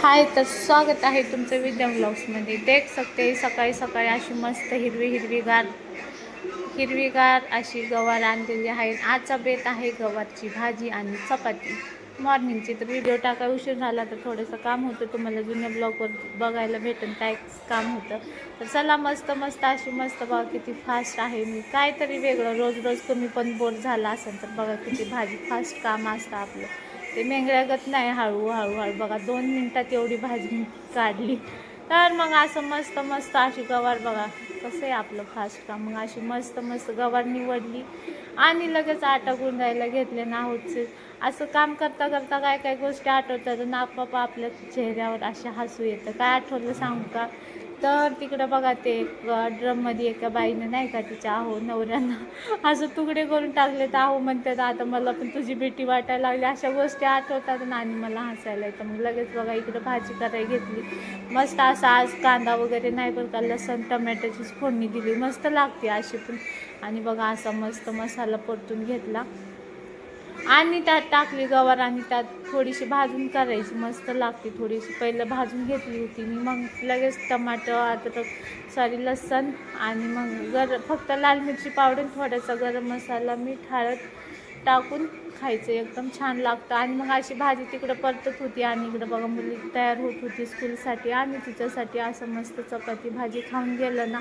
हाय, तर स्वागत आहे तुमचं विद्या ब्लॉग्समध्ये. देख सकते सकाळी सकाळी अशी मस्त हिरवीगार अशी गवार आणलेली आहे. आजचा बेत आहे गवारची भाजी आणि चपाती मॉर्निंगची. तर व्हिडिओ टाकाय उशीर झाला तर थोडंसं काम होतं, तुम्हाला जुन्या ब्लॉगवर बघायला भेटेल काय काम होतं. तर चला मस्त मस्त अशी मस्त बघा किती फास्ट आहे. मी काहीतरी वेगळं रोज रोज तुम्ही पण बोर झाला असेल तर बघा किती भाजी फास्ट काम असतं आपलं. ते मेंगळ्यागत नाही, हळू बघा 2 मिनटात एवढी भाजी मी काढली. तर मग असं मस्त मस्त अशी गवार बघा कसं आहे आपलं फास्ट काम. मग अशी मस्त मस्त गवार निवडली आणि लगेच आटा गुंडायला घेतले ना. होते असं काम करता करता काय काय गोष्टी आठवतात ना आपापा आपल्या चेहऱ्यावर असे हसू येतं. काय आठवलं सांगू का? तर तिकडं बघा ते ड्रममध्ये एका बाईनं नाही का तिच्या नवऱ्यांना असं तुकडे करून टाकले. तर म्हणतात आता मला पण तुझी भीती वाटायला लागली. अशा गोष्टी आठवतात ना आणि मला हसायला येतं. मग लगेच बघा इकडं भाजी करायला घेतली. मस्त असं आज कांदा वगैरे नाही बरं का, लसूण टमॅटोचीच फोडणी दिली, मस्त लागते अशी पण. आणि बघा असा मस्त मसाला परतून घेतला आणि त्यात टाकली गवार आणि त्यात थोडीशी भाजून करायची, मस्त लागते. थोडीशी पहिलं भाजून घेतली होती मी, मग लगेच टमाटर अद्रक लसण आणि मग फक्त लाल मिरची पावडर, थोडासा गरम मसाला, मीठ, हळद टाकून खायचं, एकदम छान लागतं. आणि मग अशी भाजी तिकडं परतत होती आणि इकडं बघा मुली तयार होत होती स्कूलसाठी आणि तिच्यासाठी असं मस्त चपाती भाजी खाऊन गेलं ना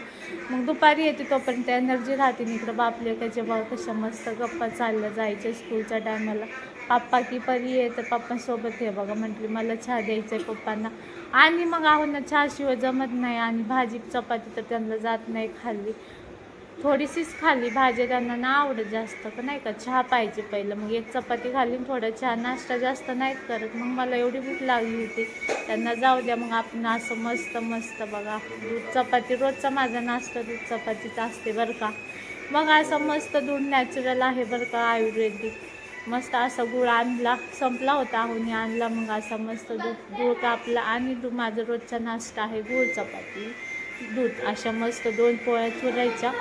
मग दुपारी येते तोपर्यंत एनर्जी राहते. इकडं बापले त्याच्या बघा कशा मस्त गप्पा चालल्या जायच्या स्कूलच्या टायमाला. पप्पा की परी आहे तर पप्पांसोबत हे बघा म्हटली मला चहा द्यायचा आहे पप्पांना. आणि मग ना चहाशिवाय जमत नाही आणि भाजी चपाती तर त्यांना जात नाही. खाल्ली थोडीशीच खाल्ली, भाजी त्यांना ना आवडत जास्त का नाही का, चहा पाहिजे पहिलं. मग एक चपाती खाल्ली थोडं चहा, नाश्ता जास्त नाहीत करत. मग मला एवढी भूक लागली होती, त्यांना जाऊ द्या मग आपण असं मस्त मस्त बघा दूध चपाती, रोजचा माझा नाश्ता दूध चपातीच असते बरं का. मग असं मस्त दूध नॅचरल आहे बरं का, आयुर्वेदिक. मस्त असा गुळ आणला, संपला होता आहोनी आणला. मग असा मस्त गुळ कापला आणि माझा रोजचा नाश्ता आहे गुळ चपाती दूध. अशा मस्त 2 पोळ्या चुरायच्या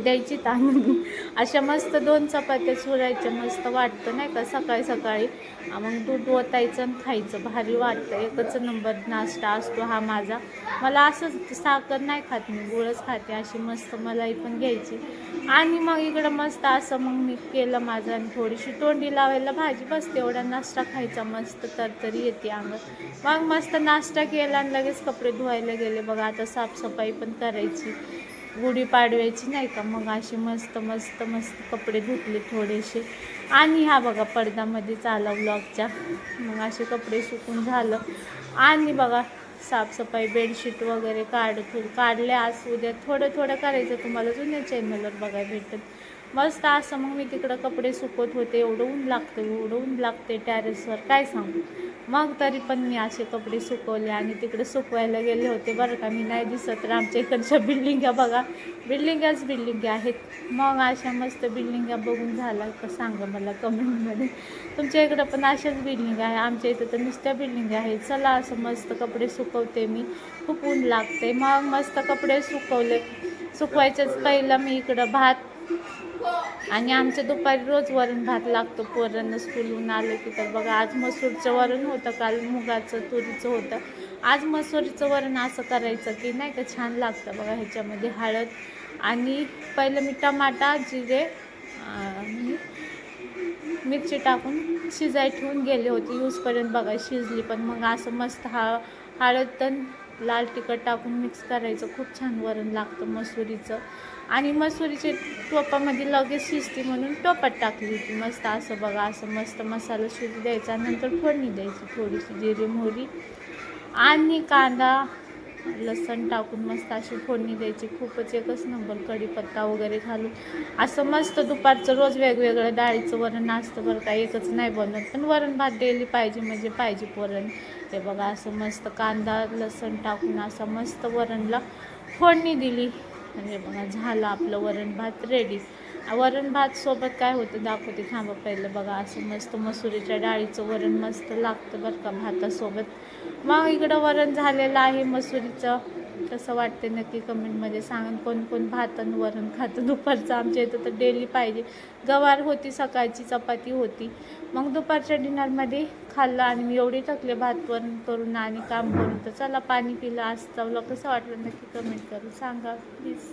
द्यायची तांदूळ, अशा मस्त 2 चपात्या चुरायच्या, मस्त वाटतं नाही का सकाळी सकाळी. मग दूध ओतायचं आणि खायचं, भारी वाटतं. एकच नंबर नाश्ता असतो हा माझा. मला असंच साखर नाही खात मी, गुळच खाते. अशी मस्त मलाई पण घ्यायची आणि मग इकडं मस्त असं मग मी केलं माझं आणि थोडीशी तोंडी लावायला भाजी, बस तेवढा नाश्ता खायचा, मस्त तरतरी येते अंगात. मग मस्त नाश्ता केला आणि लगेच कपडे धुवायला गेले बघा. आता साफसफाई पण करायची, गुढीपाडव्याची नाही का. मग अशी मस्त मस्त मस्त कपडे धुतले थोडेसे आणि ह्या बघा पडद्यामध्येच आला ब्लॉगच्या. मग असे कपडे सुकून झालं आणि बघा साफसफाई बेडशीट वगैरे काढले. आज उद्या थोडं थोडं करायचं, तुम्हाला जुन्या चॅनलवर बघायला भेटत. मस्त असं मग मी तिकडं कपडे सुकवत होते. एवढं ऊन लागते टेरेसवर काय सांगू. मग तरी पण मी असे कपडे सुकवले आणि तिकडे सुकवायला गेले होते बरं का. मी नाही दिसत तर आमच्या इकडच्या बिल्डिंगा बघा, बिल्डिंग आहेत. मग अशा मस्त बिल्डिंगा बघून झाला का सांगा मला कमेंटमध्ये. तुमच्या इकडं पण अशाच बिल्डिंग आहे? आमच्या इथं तर नुसत्या बिल्डिंग आहेत. चला असं मस्त कपडे सुकवते मी, खूप ऊन लागते. मग मस्त कपडे सुकवले. सुकवायच्याच पहिलं मी इकडं भात, आणि आमच्या दुपारी रोज वरण भात लागतो पोरांना स्कूलहून आलं की. तर बघा आज मसूरचं वरण होतं, काल मुगाचं तुरीचं होतं, आज मसूरचं वरण. असं करायचं की नाही का छान लागतं बघा. ह्याच्यामध्ये हळद आणि पहिलं मी टमाटा जिरे मिरची टाकून शिजाय ठेवून गेले होते, यूजपर्यंत बघा शिजली पण. मग असं मस्त हळद तर लाल तिखट टाकून मिक्स करायचं, खूप छान वरण लागतं मसुरीचं. आणि मसुरीचे टोपामध्ये लगेच शिजते म्हणून टोपात टाकली होती. मस्त असं बघा असं मस्त मसाला शिजू द्यायचा, नंतर फोडणी द्यायची, थोडीशी जिरे मोहरी आणि कांदा लसण टाकून मस्त अशी फोडणी द्यायची. खूपच एकच नंबर, कढीपत्ता वगैरे घालून असं मस्त. दुपारचं रोज वेगवेगळं डाळीचं वरण असतं बरं का, एकच नाही बनत. पण वरण भात डेली पाहिजे म्हणजे पाहिजे वरण. ते बघा असं मस्त कांदा लसण टाकून असं मस्त वरणला फोडणी दिली म्हणजे बघा झालं आपलं वरण भात रेडी. वरण भात सोबत काय होतं दाखवते थांबा पहिलं. बघा असं मस्त मसुरीच्या डाळीचं वरण मस्त लागतं बरं का भातासोबत. मग इकडं वरण झालेलं आहे मसुरीचं कसं वाटते नक्की कमेंटमध्ये सांगा. कोण कोण भात आणि वरण खातं दुपारचं. आमच्या इथं तर डेली पाहिजे. गवार होती, सकाळची चपाती होती, मग दुपारच्या डिनरमध्ये खाल्लं. आणि मी एवढी थकले भात वरण करून आणि काम करून. तर चला पाणी पिलं. आज चवलं कसं वाटलं नक्की कमेंट करून सांगा प्लीज.